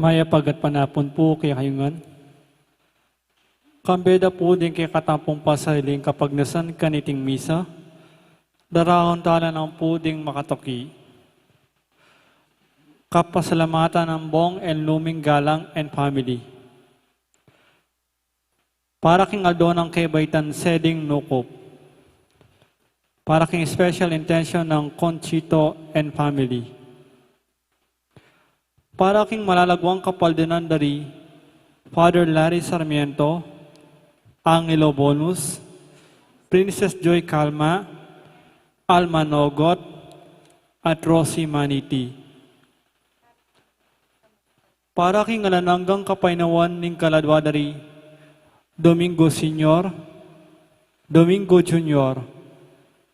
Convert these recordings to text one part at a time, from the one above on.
Maya pagat panapon po kaya kayungan. Kambeda po din kay katampong pasailing kapag nasan kaniting misa. Darahon tala ng puding makatoki. Kapasalamatan ng Bong and Luming Galang and family. Para king aldo ng kebaitan seding nukop. Para king special intention ng Conchito and family. Para king malalagwang kapaldinan dari Father Larry Sarmiento, Angelo Bonus, Princess Joy Calma, Alma Nogot, at Rosie Maniti. Para king alananggang kapainawan ning kaladwa dari Domingo Senior, Domingo Junior,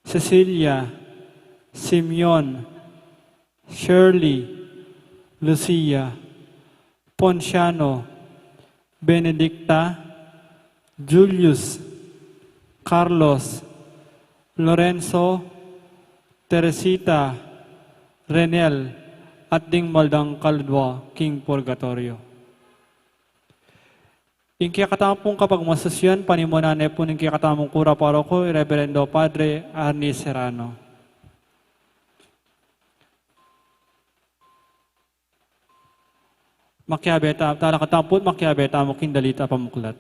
Cecilia, Simeon, Shirley, Lucia, Ponciano, Benedicta, Julius, Carlos, Lorenzo, Teresita, Renel, at ding maldang kaludwa, King Purgatorio. Yung kiyakatamong kapag masasyan, panimunanay po ng kiyakatamong kura paroko, Reverendo Padre Arnie Serrano. Makiabeta, talakatampot makiabeta mo kindalita pamuklat.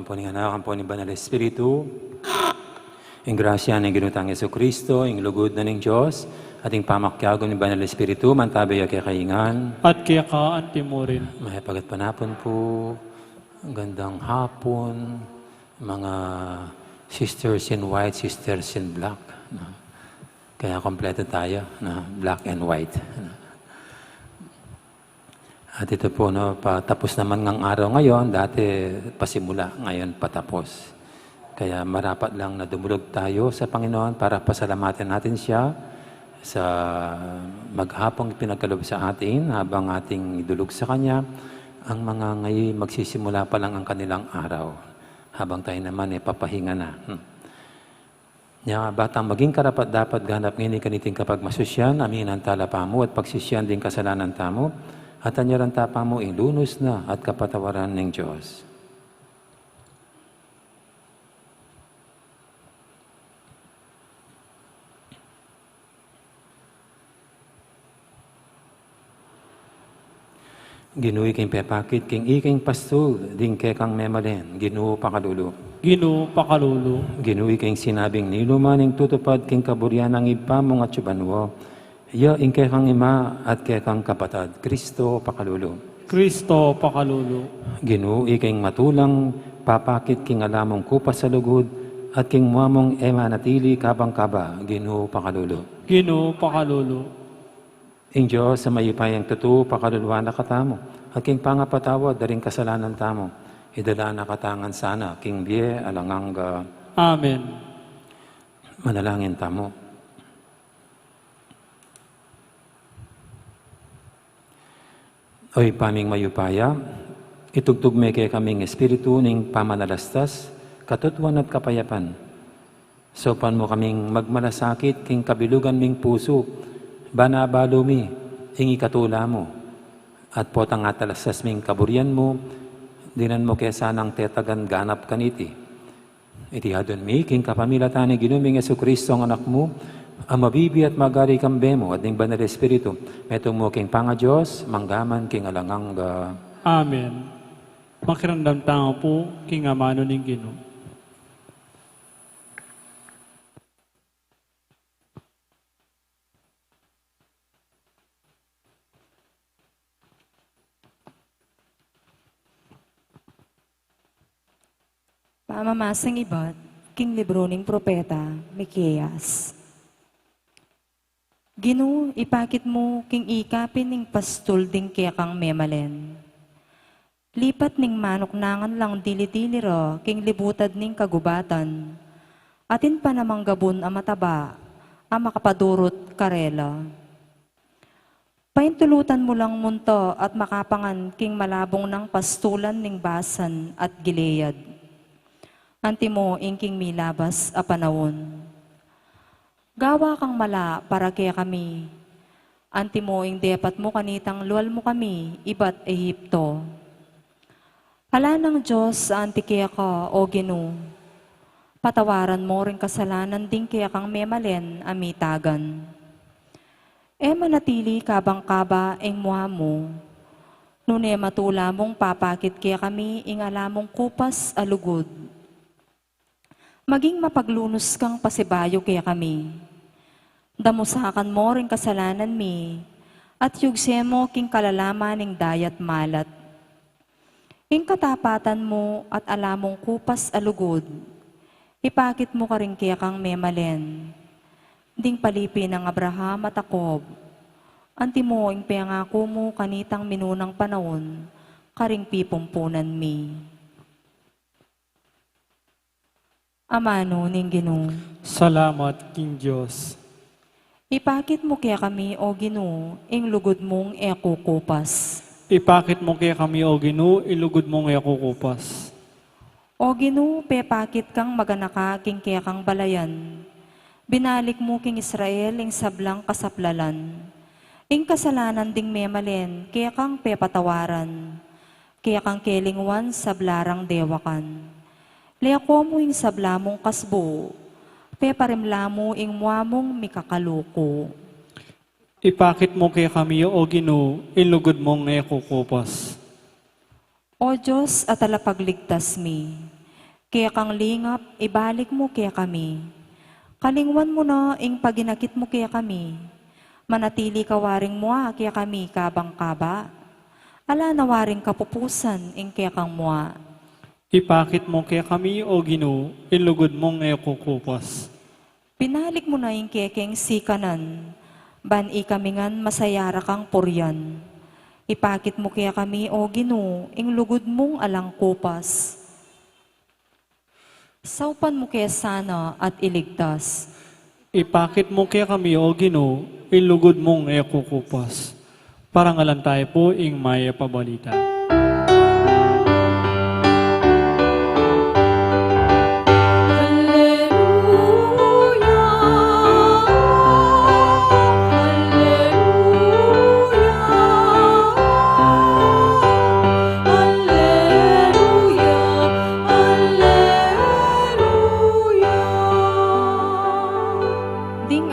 Po ng anak po ni Banal Espiritu, ang grasya ng ginutang Yesu Kristo, ang lugod na ng Diyos, ating pamakyagon ni Banal Espiritu, mantabay kay kaingan. At kaya ka antimurin. Mahipagat panapon po, gandang hapon, mga sisters in white, sisters in black. Kaya kompleto tayo, black and white. At ito po, patapos naman ng araw ngayon, dati pasimula, ngayon patapos. Kaya marapat lang na dumulog tayo sa Panginoon para pasalamatan natin siya sa maghapong pinagkaloob sa atin habang ating idulog sa Kanya. Ang mga ngayon magsisimula pa lang ang kanilang araw habang tayo naman papahinga na. Batang maging karapat dapat ganap ngini kaniting kapag masusyan, amin ang talapa mo at pagsisyan din kasalanan tamo. At anyaran tapang mo ilunos na at kapatawaran ng Diyos. Ginuwi king pepakit, king iking pastul, ding kekang memalen, ginuo pakalulu. Ginuo pakalulu. Ginuwi king sinabing nilumaning tutupad king kaburyan ng ipamong at subanwo. Ya ing kekang ima at kekang kapatad, Kristo pakalulu. Kristo pakalulu. Ginuwi king matulang, papakit king alamong kupas sa lugod, at king muamong ema natili kabang kaba, Ginuo pakalulu. Ginuo pakalulu. Ing Diyos sa mayipayang totoo, pakaluluwa na katamo, at king pangapatawad, daring kasalanan tamo, idala na katangan sana, king bie alanganga. Amen. Manalangin tamo. Oy paming mayupaya, itugtugme kay kaming espiritu ning pamanalastas, katutuan at kapayapan. Sopan mo kaming magmalasakit, king kabilugan ming puso, banabalo mi, ingi katula mo, at potang atalasas ming kaburian mo, dinan mo kaya sanang tetagan ganap kaniti. Itihadon mi, king kapamilatan ni ginuming Yesu Kristo ang anak mo, ang mabibi at magari kambe mo at ning Banal Espiritu, metong mo king panga-Diyos, manggaman king alanganga. Amen. Makiramdam tao po, king amano ning Ginoo. Pamamasang iba't, king libro ning propeta, Mikeas. Gino, ipakit mo king ikapin ning pastol ding kaya kang memalen. Lipat ning manok nangan lang dili-dili ro, king libutad ning kagubatan. Atin pa namang gabon a mataba, a makapadurot karela. Paintulutan mo lang munto at makapangan king malabong ng pastulan ning basan at gileyad. Anti mo ingking milabas a panawon. Gawa kang mala para kaya kami. Anti mo ing depat mo kanitang luwal mo kami, iba't Ehipto. Hala ng Diyos sa anti kaya ka, o Gino. Patawaran mo rin kasalanan din kaya kang memalen, amitagan. Manatili kabang kaba ing muha mo. Nune matula mong papakit kaya kami ing alamong kupas alugod. Maging mapaglunos kang pasibayo kaya kami. Damusakan mo rin kasalanan mi, at yugse mo king kalalaman ning dayat malat. Ing katapatan mo at alamong kupas alugod, ipakit mo ka rin kaya kang memalen. Ding palipin ng Abraham at Jacob, anti mo ing pangako mo kanitang minunang panahon, karing pipumpunan mi. Amano ning Ginoo. Salamat, King Diyos. Ipakit mo kaya kami, o Ginoo, ing lugod mong ekukupas. Ipakit mo kaya kami, O Ginoo, ilugod mong yakukupas. O Ginoo, pepakit kang maganaka king kaya kang balayan. Binalik mo king Israel ing sablang kasaplalan. Ing kasalanan ding memalen, kaya kang pepatawaran. Kaya kang kelingwan sablarang dewakan. Liako mo ing sabla mong kasbo, peparimla mo ing muamong mikakaluko. Ipakit mo kaya kami, O Ginoo, ilugod mong yakukupas. O Diyos at alapagligtas mi, kaya kang lingap, ibalik mo kaya kami. Kalingwan mo na ing paginakit mo kaya kami. Manatili ka waring mua kaya kami kabang kaba. Ala na waring kapupusan ing kaya kang mua. Ipakit mo kaya kami, O Ginoo, ilugod mong yakukupas. Pinalik mo na ing kekeng sikanan, ban ikamingan masayara kang puryan. Ipakit mo kaya kami, O Ginoo, ing lugod mong alang kupas. Saupan mo kaya sana at iligtas. Ipakit mo kaya kami, O Ginoo, ilugod mong yakukupas. Parangalan tayo po ing maya pabalita.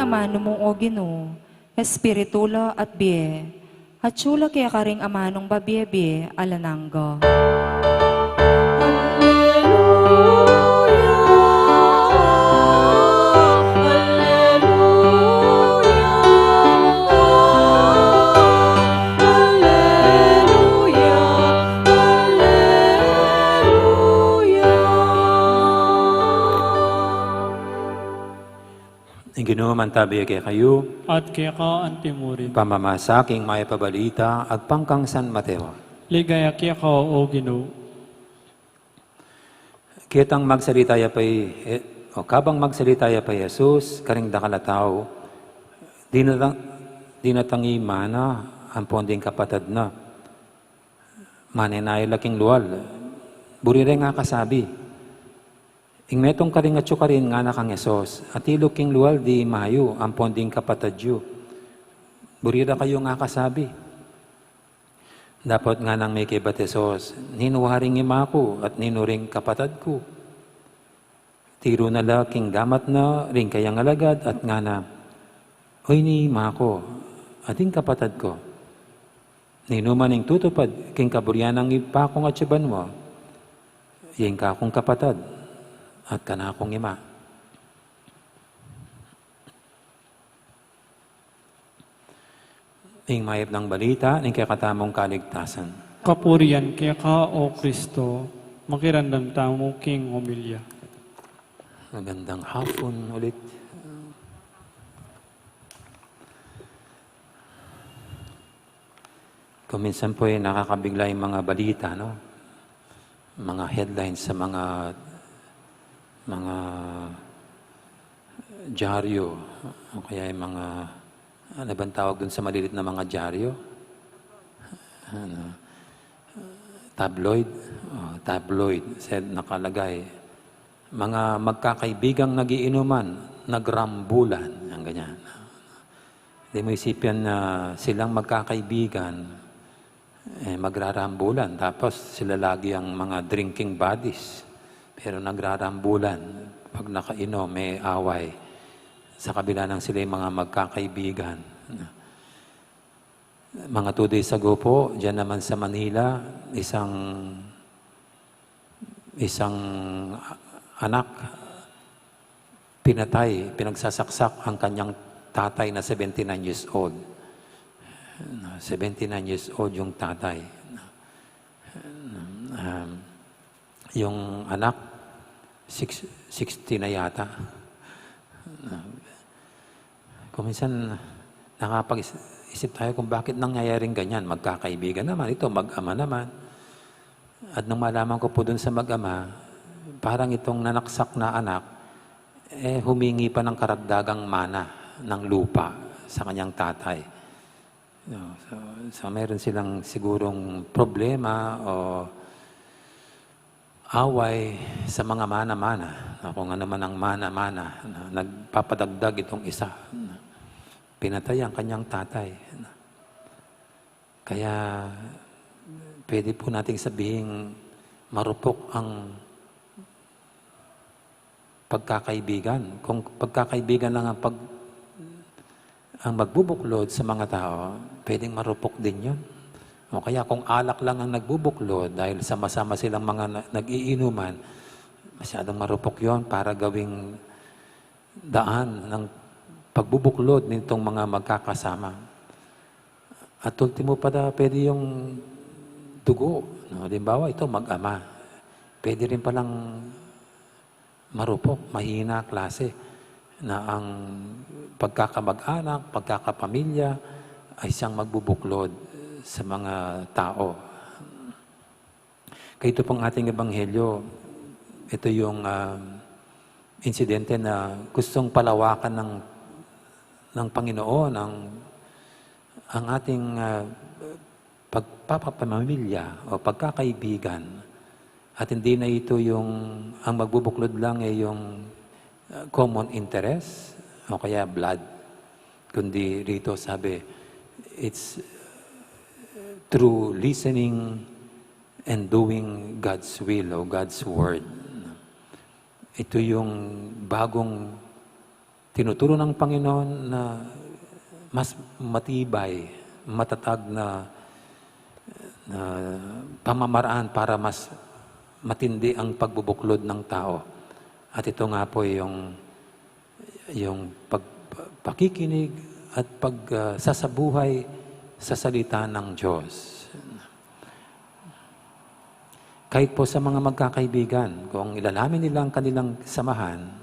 Amano mong o Ginoo, espiritula at biye, at sula kaya karing amanong babiye-biye alanangga. Ginoo man tabi kay kayo, At kaya ka antimurin. pamamasa king may pabalita, at pangkang San Mateo. Ligaya kaya ka, O Ginoo. Kitang magsalita kabang magsalita pa Jesus, karing dakalataw, di natangi mana, ang ponding kapatad na. Maninay laking luwal, burire nga kasabi. Ing metong karing at karin nga na kang Esos, at ilog king luwal di mayo, ang ponding kapatadyo. Burira kayo nga kasabi. Dapat nga nang may kibat Esos, ninuharing ima ko at ninuring kapatad ko. Tiro na laking gamat na ring kayang alagad at nga na, Oy ni ima ko, ating kapatad ko. Ninuman ing tutupad, king kaburyanang ipakong at siban mo, yung kakong kapatad, at kanakong ima. Ing mayap ng balita, ning kakatamong kaligtasan. Kapurian kaya ka, O Kristo. Makirandam tamo King Omilya. Magandang hapon ulit. Kung minsan po ay nakakabigla yung mga balita, no? Mga headlines sa mga dyaryo, o kaya yung mga, ano bang tawag dun sa malilit na mga dyaryo? Ano, tabloid? Oh, tabloid, said nakalagay. Mga magkakaibigang nagiinuman, nagrambulan, ang ganyan. Hindi mo isipin na silang magkakaibigan, magrarambulan. Tapos sila lagi ang mga drinking buddies. Pero nagrarambulan. Pag nakainom, may away. Sa kabila ng sila yung mga magkakaibigan. Mga 2 days ago po, dyan naman sa Manila, isang anak, pinagsasaksak ang kanyang tatay na 79 years old. 79 years old yung tatay. Yung anak, 60 na yata. Kung minsan, nakapag-isip tayo kung bakit nangyayaring ganyan. Magkakaibigan naman, ito mag-ama naman. At nung malaman ko po dun sa mag-ama, parang itong nanaksak na anak, humingi pa ng karagdagang mana ng lupa sa kanyang tatay. So meron silang sigurong problema o away sa mga mana-mana. Kung ano man ang mana-mana, nagpapadagdag itong isa. Pinatay ang kanyang tatay. Kaya pwede po nating sabihin marupok ang pagkakaibigan. Kung pagkakaibigan lang ang magbubuklod sa mga tao, pwedeng marupok din yun. O kaya kung alak lang ang nagbubuklod dahil sama-sama silang mga nag-iinuman, masyadong marupok yon para gawing daan ng pagbubuklod nitong mga magkakasama. At ultimo pa pwede yung dugo. No? Halimbawa, ito mag-ama. Pwede rin palang marupok, mahina klase na ang pagkakamag-anak, pagkakapamilya ay siyang magbubuklod sa mga tao. Kaya ito pong ating ebanghelyo, ito yung insidente na gustong palawakan ng Panginoon ang ating pagpapamilya o pagkakaibigan. At hindi na ito ang magbubuklod lang ay yung common interest o kaya blood. Kundi rito sabi, it's through listening and doing God's will o God's word. Ito yung bagong tinuturo ng Panginoon na mas matibay, matatag na pamamaraan para mas matindi ang pagbubuklod ng tao. At ito nga po yung pakikinig at pagsasabuhay sa salita ng Diyos. Kahit po sa mga magkakaibigan, kung ilalamin nila ang kanilang samahan,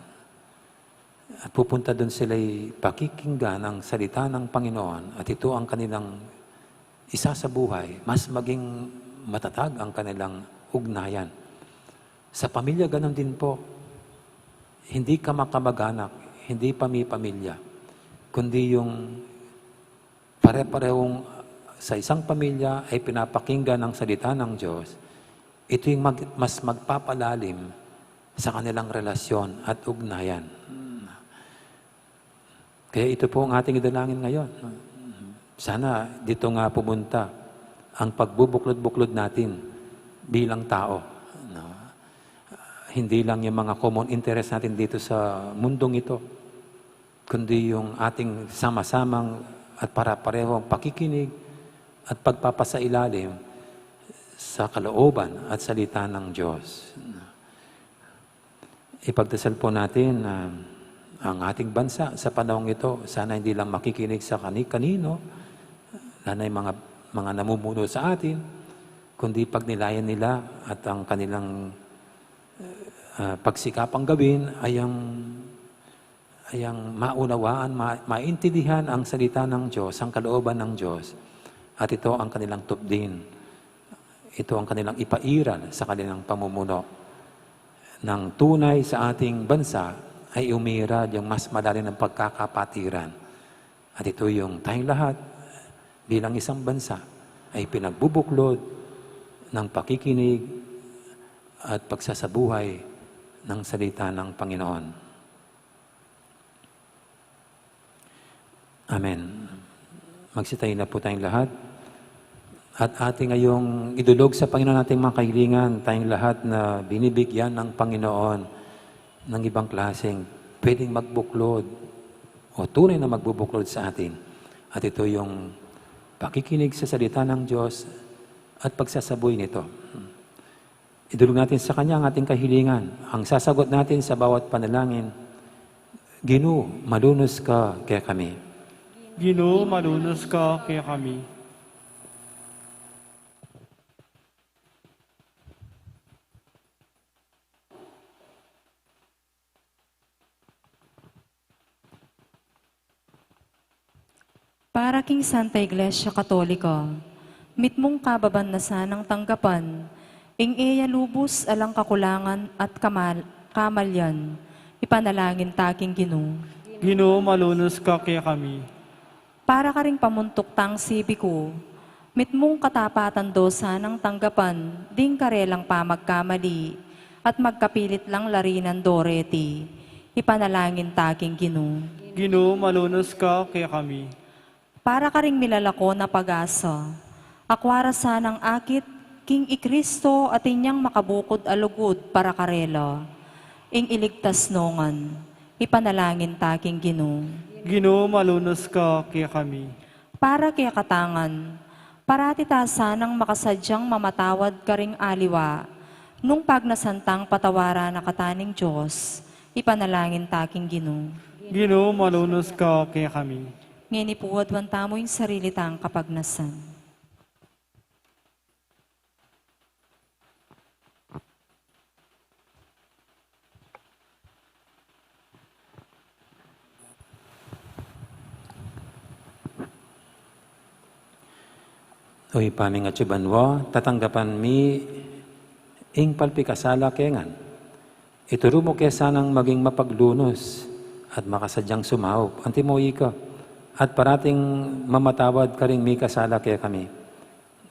at pupunta doon sila'y pakikinggan ang salita ng Panginoon, at ito ang kanilang isa sa buhay, mas maging matatag ang kanilang ugnayan. Sa pamilya, ganun din po. Hindi ka makamag-anak, hindi pamilya, kundi yung pare-parehong sa isang pamilya ay pinapakinggan ang salita ng Diyos. Ito yung mas magpapalalim sa kanilang relasyon at ugnayan. Kaya ito po ang ating idalangin ngayon. Sana dito nga pumunta ang pagbubuklod-buklod natin bilang tao. No? Hindi lang yung mga common interest natin dito sa mundong ito, kundi yung ating sama-samang at para-parehong pakikinig at pagpapasailalim sa kalooban at salita ng Diyos. Ipagdasal po natin ang ating bansa sa panahong ito. Sana hindi lang makikinig sa kanino, lalo yung mga namumuno sa atin, kundi pagnilayan nila at ang kanilang pagsikapang gawin ay ang maunawaan, maintindihan ang salita ng Diyos, ang kalooban ng Diyos. At ito ang kanilang tupdin. Ito ang kanilang ipairal sa kanilang pamumuno. Nang tunay sa ating bansa ay umirad yung mas malalim ng pagkakapatiran. At ito yung tayong lahat bilang isang bansa ay pinagbubuklod ng pakikinig at pagsasabuhay ng salita ng Panginoon. Amen. Magsitayin na po tayong lahat. At ating ngayong idulog sa Panginoon nating mga kahilingan, tayong lahat na binibigyan ng Panginoon ng ibang klaseng pwedeng magbuklod o tunay na magbubuklod sa atin. At ito yung pakikinig sa salita ng Diyos at pagsasabuhay nito. Idulog natin sa Kanya ang ating kahilingan. Ang sasagot natin sa bawat panalangin, Ginoo, malunos ka kaya kami. Ginoo, malunos ka kaya kami. Para king Santa Iglesia Katolika, mitmong kababannasan ng tanggapan, ing eya lubos alang kakulangan at kamalyan, ipanalangin taking Ginoo. Ginoo, malunos ka kaya kami. Para ka ring pamuntok tang sibi ko, mitmong katapatan dosa ng tanggapan, ding karelang pa magkamali, at magkapilit lang larinan doreti, ipanalangin taking Ginoo. Ginoo, malunos ka kaya kami. Para ka ring milalako na pag-asa, akwara sanang akit, king ikristo at inyang makabukod alugod para karela, ing iligtas nongan, ipanalangin taking Ginoo. Ginoo, malunos ka kaya kami. Para kaya katangan, parati ta sanang makasadyang mamatawad ka ring aliwa, nung pagnasantang patawara na kataning Diyos, ipanalangin taking Ginoo. Ginoo, malunos ka kaya kami. Nginipuwad wantamo yung sarili tang kapagnasan. Oy paming at banwa, tatanggapan mi ing palpikasala kengan. Ituro mo kaya sanang maging mapaglunos at makasadyang sumaup. Antimoy ka. At parating mamatawad ka rin mi kasala kaya kami.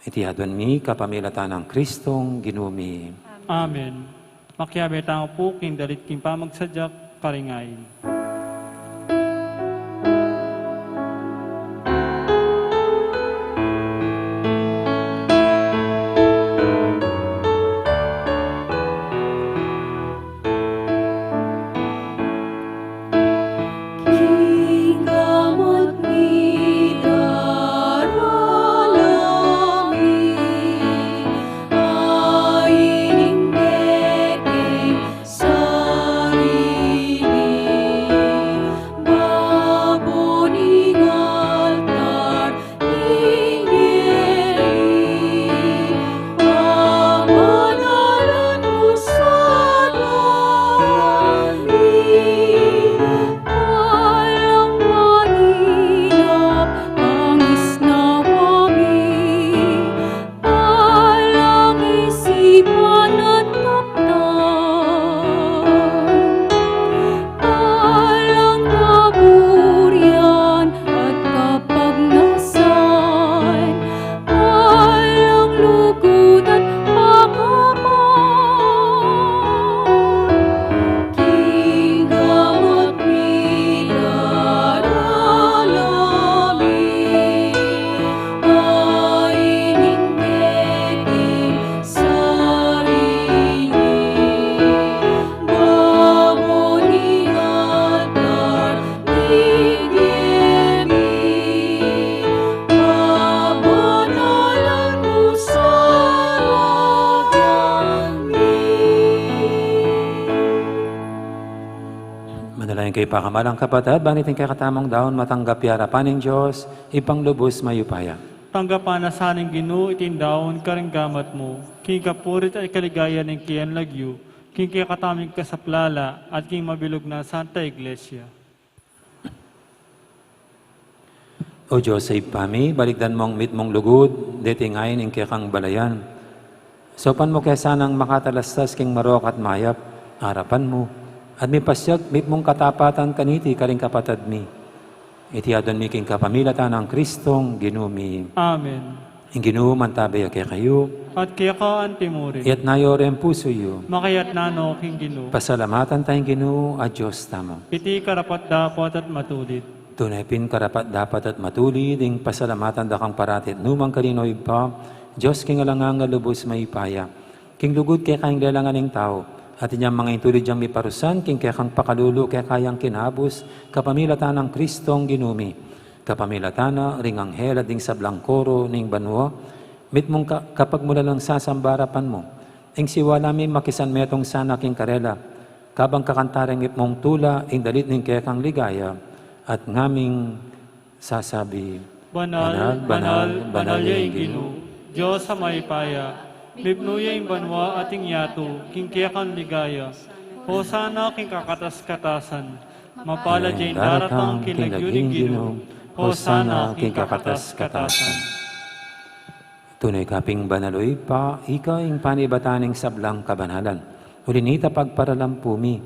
Itihadon mi kapamilatan ng Kristong ginumi. Amen. Makiabe tao po, king dalit king pamagsadyak, karingayin. Manalangin kayo pakamalang kapatid, banitin kay katamang daon matanggap yarapan ng Diyos, ipanglubos mayupaya. Tanggapan na saning Ginoo itindaon karinggamat mo. King kapurit ay kaligaya ng kiyan lagyo. King kaya katamig ka sa plala at king mabilog na Santa Iglesia. O Diyos sa ipami, baligdan mong mit mong lugod, detingayin ing kekang balayan. Sopan mo kaya sanang makatalastas king marok at mayap, harapan mo, at may pasyag mit mong katapatan kaniti karing kapatad mi. Iti adon mi king kapamilatan ng Kristong ginumi. Amen. Ing Ginoo mantabay kay kayo, At kaya ka antimurin. iat nayo rin puso yo. Makayat nano king Ginoo. Pasalamatan tayong Ginoo at Diyos tamo. Iti karapat dapat at matulid. Tunay pin karapat dapat at matulid, ing pasalamatan da kang paratit numang kalinoy pa, Diyos king alangang lubos maipaya. King lugod kay kayang lalangan ng tao, at inyang mga intulid diyang miparusan, king kaya kang pakalulo kaya kayang kinabos, kapamilatan ng Kristong ginumi. Kapamilatan na ring anghel at ding sablang koro ning banwa, mit mong kapag mula lang sasambarapan mo, ing siwala mi makisan metong sana king karela, kabang kakantarang ip mong tula, ing dalit ning kaya kang ligaya, at ngaming sasabi, Banal, banal, banal yung Ginoo. Diyos sa maipaya. Bibnuya yung banwa ating yato. King kaya kang ligaya. Hosana king kakatas-katasan. Mapala dyan daratang kinagyuning Ginoo. Hosana king kakatas-katasan. Tunay kaping banaloy pa, ika ing panibataning sablang kabanalan. Ulinita pagparalampumi.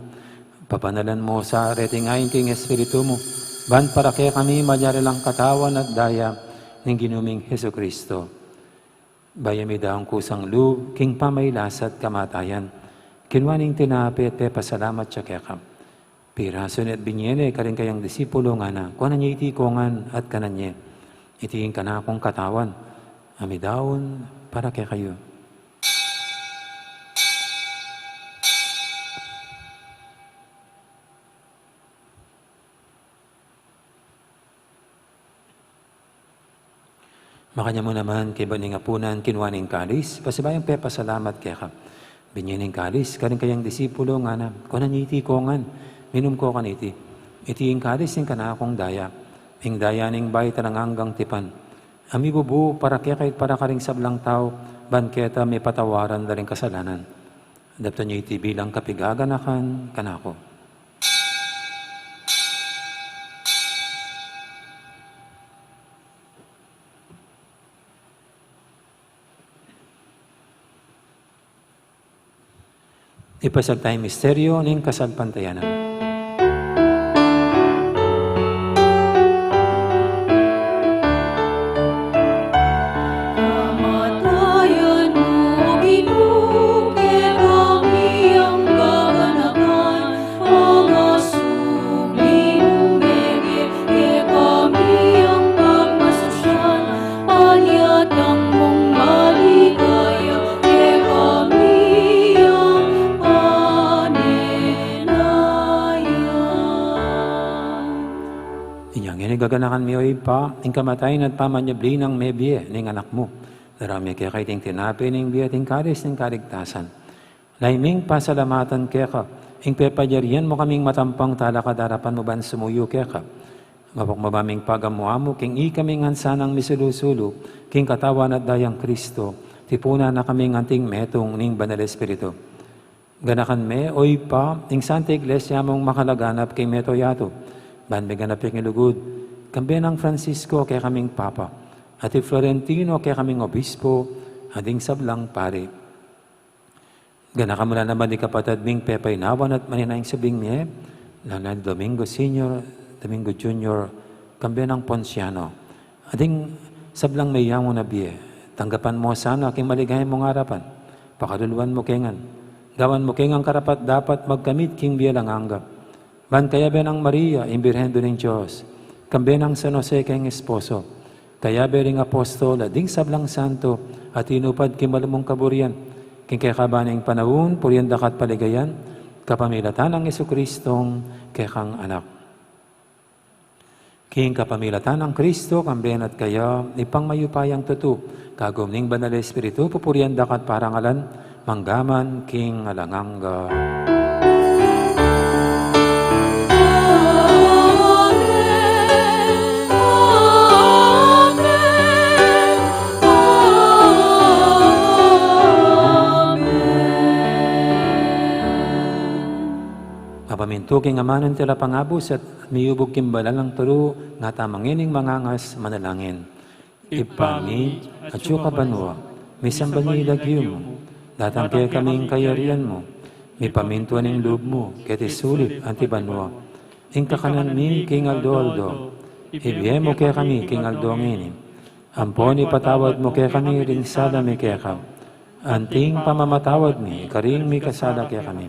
Papanalan mo sa retingayin king Espiritu mo. Ban para kaya kami madyari lang katawan at daya ng ginuming Heso Kristo. Bayami daang kusang loob, king pamaylasat kamatayan. Kinwaning tinapi at pasalamat siya kaya kam. Pirason at binyene karing kayang disipulo nga na, kunan niya itikongan at kanan niya. Itingin ka na akong katawan. Amidaon para kaya kayo. Makanya mo naman kay baning apunan kinwaning kalis, pasibayang pasalamat kaya ka. Binyaning kalis, karing kayang disipulo nga na, kunan iti kongan, minum ko kaniti. Iti ing kalis ing kana akong daya, ing daya ning bay tarang hanggang tipan. Ami bubu para kaya kahit para karing sablang tao, banketa may patawaran na rin kasalanan. Dapta niyo iti bilang kapigaganakan kanako. Ipasag tayong misteryo ng kasalpantayanan. Kamatayan mo, Ginoo, kaya kami ang kaganapan. Mga subli mong bebe, kaya kami ang pagmasasyan. Panyatang mong maligaya, kaya kami ang Inyang inigaganakan mi oy pa, ing kamatayin at pamanyabli ng may biye, ning anak mo. Darami kaya kay ting tinapi ning biye, ting karis ning kaligtasan. Laiming pasalamatan kaya ka, ing pepadyarian mo kaming matampang talakadarapan mo ban sumuyo kaya ka. Mapakmabaming pagamuha mo, king ikaming hansanang misulusulo, king katawan at dayang Kristo, tipuna na kaming anting metong ning banal Espiritu. Ganakan me, oy pa, ing Santa Iglesia mong makalaganap kay meto yato. Ban may ganap yung ilugod. Kambi ng Francisco kaya kaming Papa. At Florentino kaya kaming Obispo. Ading sablang pare. Ganakan mo na naman di kapatid ming Pepay Nawan at maninayang sabing niya. Lala Domingo Senior, Domingo Junior, kambi ng Ponciano. Ading sablang may yamo na biye. Tanggapan mo sana aking maligay mong harapan. Pakaluluan mo kengan. Gawan mo kengang karapat dapat magkamit king biya lang anggap. Ban kaya benang Maria, imbirhendo ng Diyos, kambenang San Jose kayong esposo, kaya bering apostol, ading sablang santo, at inupad kimalumong kaburian, king kaya kabanang panahon, puriyan dakat paligayan, kapamilatan ng Jesucristong kekang anak. King kapamilatan ng Kristo, kamben at kaya, ipang mayupayang tutu, kagom ning banal Espiritu, pupuriyan dakat parangalan, manggaman, king alanganga. Amen, Amen, tuking amanan tila pangabos at miyubog kimbalal ng turo nga tamang ining mangangas manalangin. Ipami at syuka banwa, misambal ni lagyum mo, datang kaya kaming kayarian mo, mi pamintuan ng loob mo, kaya sulit antibanwa. Ing kakanan mi king aldo, ibiye mo kaya kami king aldo ngini. Ampon ipatawad mo kaya kami ring sada mi kaya kam. Anting pamamatawad mi, karing mi kasada kaya kami.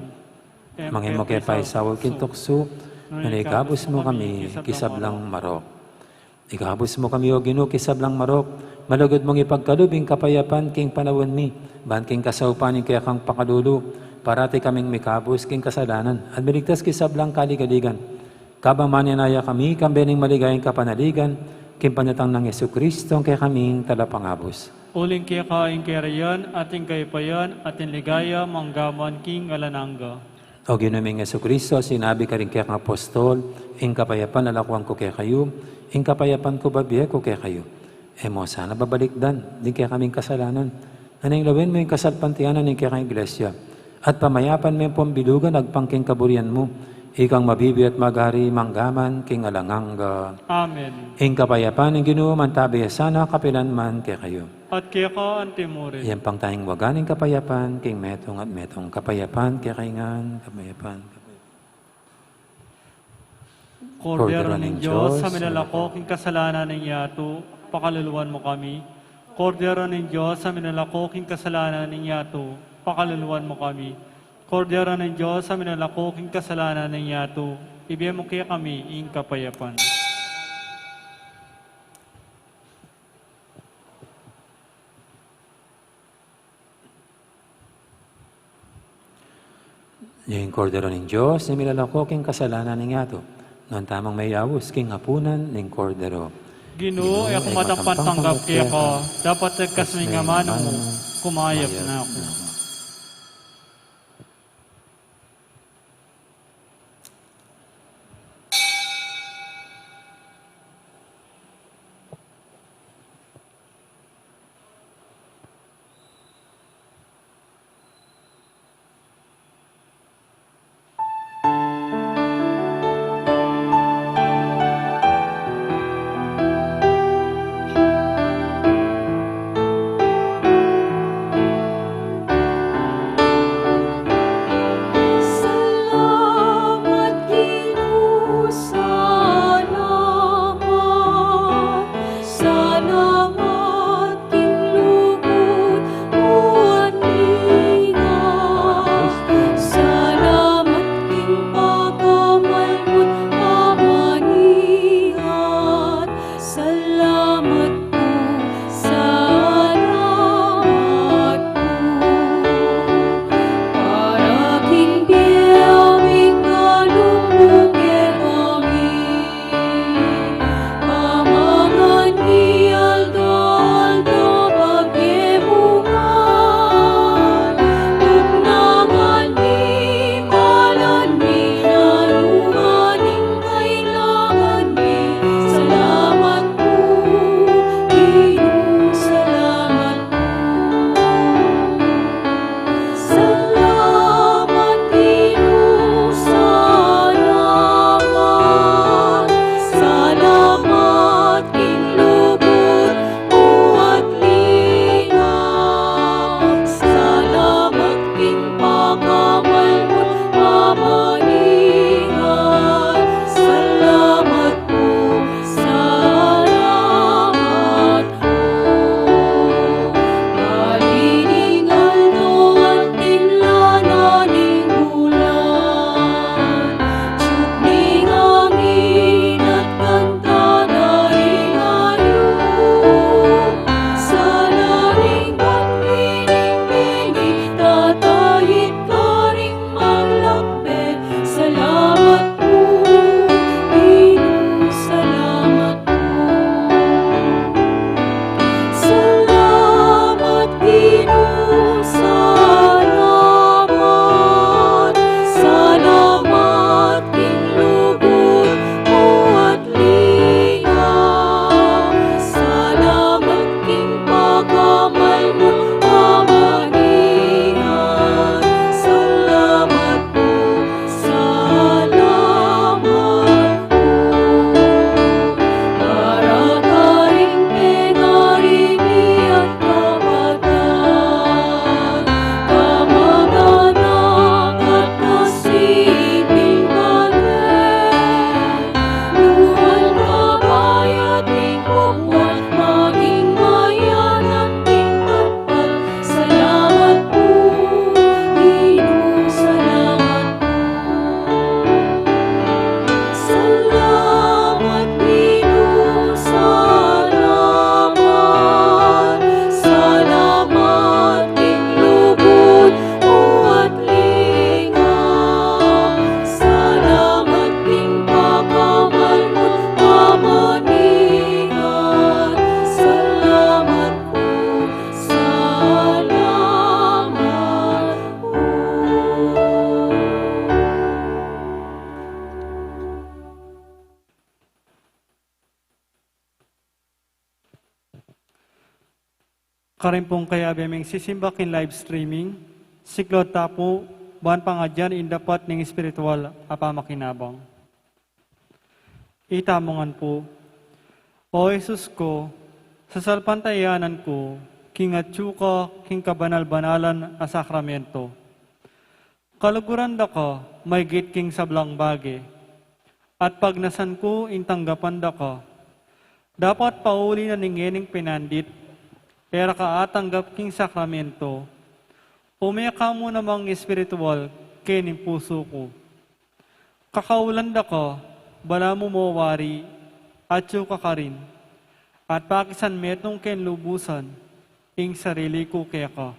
Mangin mo kaya paisawag kintukso, na naikabos mo kami kisablang marok. Ikabos mo kami o Ginoo kisablang marok, malugod mong ipagkalubing kapayapan king panawon mi, ban king kasaupanin kaya kang pakadulo, parati kaming mikabos king kasalanan, at miligtas kisablang kaligaligan. Kabang maninaya kami, kambening maligayang kapanaligan, king panatang ng Yesu Kristo, kaya kaming talapangabos. Uling kaya kaing kerayan, ating kaypayan, ating ligaya, manggaman king alananga. O ginuming Yesu Kristo, sinabi ka rin kaya kang apostol, ing kapayapan alakuan ko kaya kayo, ing kapayapan ko babiya ko kaya kayo. E mo, sana babalikdan, din kaya kaming kasalanan. Anong lawin mo yung kasalpantianan ng kaya kang iglesia. At pamayapan mo yung pambilugan, agpangking kaburian mo. Ikang mabibi at magari, manggaman, king alanganga. Amen. Ing kapayapan ng Ginoo man tabiya sana kapilan man kaya kayo. At kaya ka antimore. Iyan pang tayong waganing kapayapan, king metong at metong kapayapan, kaya kaingan, kapayapan. Kordero ng Diyos, sa minalako king kasalanan ng yato, pakaluluwan mo kami. Kordero ng Diyos, sa minalako king kasalanan ng yato, pakaluluwan mo kami. Kordero ng Diyos, sa minalako king kasalanan ng yato, ibigay mo kaya kami ing kapayapan. Yung kordero ng Diyos, na milalako king kasalanan ng yato. Noon tamang may awos, king hapunan ng kordero. Ginoo, ay kumatapan tanggap kaya ko, dapat nagkas may nga mano mo, kumayap na ako. karin pong kaya abemeng sisimba kin live streaming, siklod tapo, buwan pangadyan indapat ng espiritual apamakinabang. Itamongan po, O Jesus ko, sa salpantayanan ko, kingatsu ka, king kabanal-banalan a sakramento. Kaluguran da ka, may git king sablang bage, at pag nasan ko, intanggapan da ka. Dapat pauli na ningening pinandit, era ka atanggap king sakramento, umaya ka mo namang espiritual, kening puso ko. Kakaulan da ka, bala mo mawari, at ka ka rin, at pakisan metong ken lubusan, ing sarili ko kaya ka.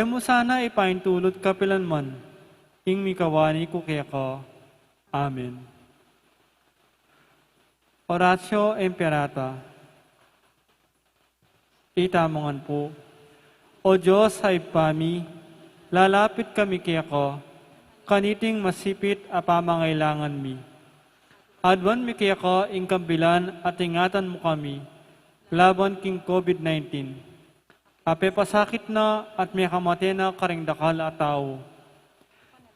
Mo sana ipaintulot kapilanman, ing mikawani ko kaya ka. Amen. Oratio Imperata. Itamongan po, O Diyos ay pami, lalapit kami kaya ka, kaniting masipit a pamangailangan mi. Adwan mi kaya ka ing kambilan at ingatan mo kami, laban king COVID-19. Ape pasakit na at may kamate na karing dakal at tao.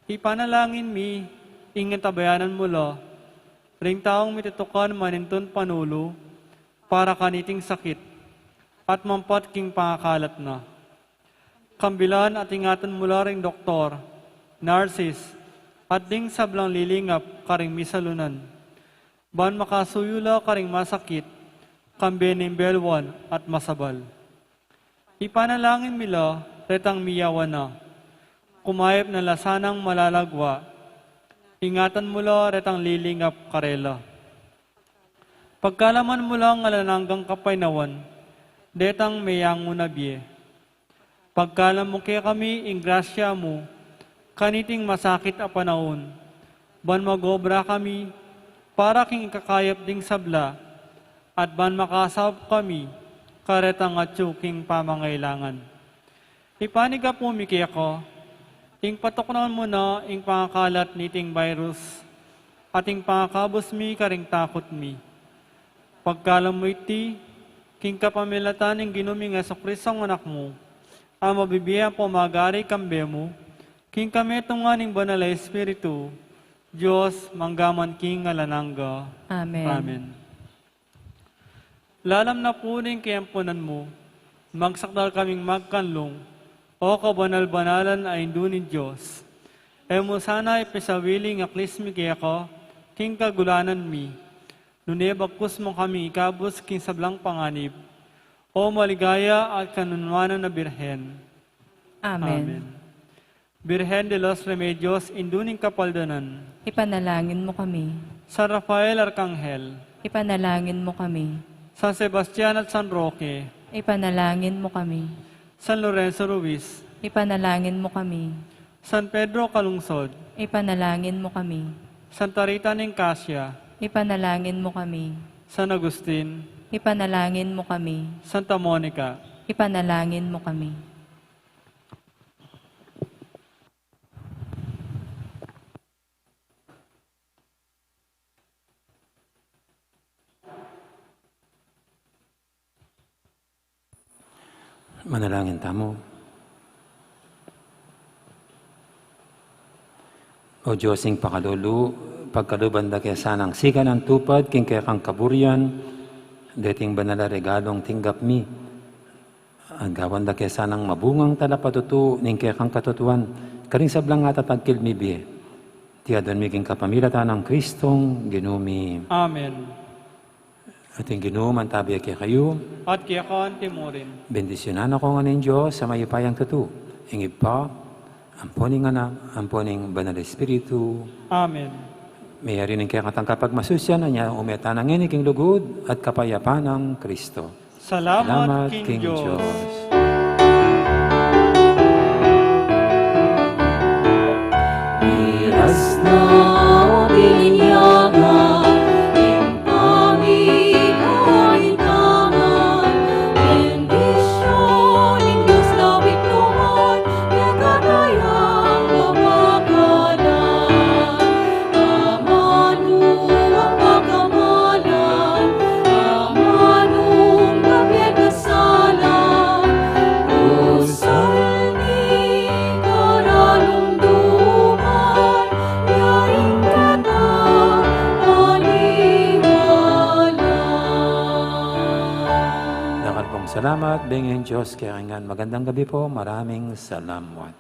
Ipanalangin mi, ingin tabayanan mo la, ring taong mitutukan maninton panulo, para kaniting sakit, at mampat king pangakalat na. Kambilan at ingatan mo la ring doktor, nurses, at ding sablang lilingap karing misalunan. Ban makasuyula karing masakit, kambening belwan at masabal. Ipanalangin mila, retang miyawan na, kumayap na lasanang malalagwa, ingatan mula retang lilingap karela. Pagkalaman mula ng alananggang kapaynawan, detang mayang mo na biye. Pagkalam mo kaya kami, ing grasya mo, kaniting masakit a panahon, ban magobra kami, para king ikakayap ding sabla, at ban makasab kami, karetang at king pamangailangan. Ipaniga po miki ako, ing patuknan mo na ing pangakalat niting virus, at ing pangakabos mi karing takot mi. Pagkalam mo iti, king kapamilatan ing ginuming Jesucristo ang anak mo, ang mabibiyan po magari kambe mo, king kami tunganing banal na Espiritu, Diyos manggaman king alanangga. Amen. Amen. Lalam na po rin kayampunan mo, magsakdal kaming magkanlong, o kabanal-banalan ay indunin Diyos. Mo sana ipisawiling aklismi kaya ko, king kagulanan mi, nunebagkus mo kami ikabos king sablang panganib, o maligaya at kanunwanan na Birhen. Amen. Birhen de los Remedios, induning kapaldanan. Ipanalangin mo kami. San Rafael Arcangel, Ipanalangin mo kami. San Sebastian at San Roque, Ipanalangin mo kami. San Lorenzo Ruiz, Ipanalangin mo kami. San Pedro Calungsod, Ipanalangin mo kami. Santa Rita Nicasia, Ipanalangin mo kami. San Agustin, Ipanalangin mo kami. Santa Monica, Ipanalangin mo kami. Manalangin tamo. O Diyosing pakalulu, pagkalubanda kaya sanang siga ng tupad, king kaya kang kaburian, dating banala regalong tinggap mi. Ang gawanda kaya sanang mabungang talapatutu, ning kaya kang katutuan, karing sablang nga tatagkil mi biye. Tiyadon mi king kapamilatan ng Kristong ginumi. Amen. Ating ginuman tabi kaya kayo, At kaya ka timurin. bendisyonan ako nga ng Diyos sa mayupayang tutu. Ingib pa, amponing anak, amponing banal Espiritu. Amen. Mayari ng kaya katang kapag masusya na niya, umeta ng iniking lugod at kapayapan ng Kristo. Salamat, King Diyos. Miras na bininyagan, ing pamikalintangan, bendisyon ing Diyos labit naman, nagatayang mapakalan. Amanu ang pagkamalan, amanong babiyag kasalan, Salamat, Bingin Diyos, kaya nga magandang gabi po. Maraming salamat.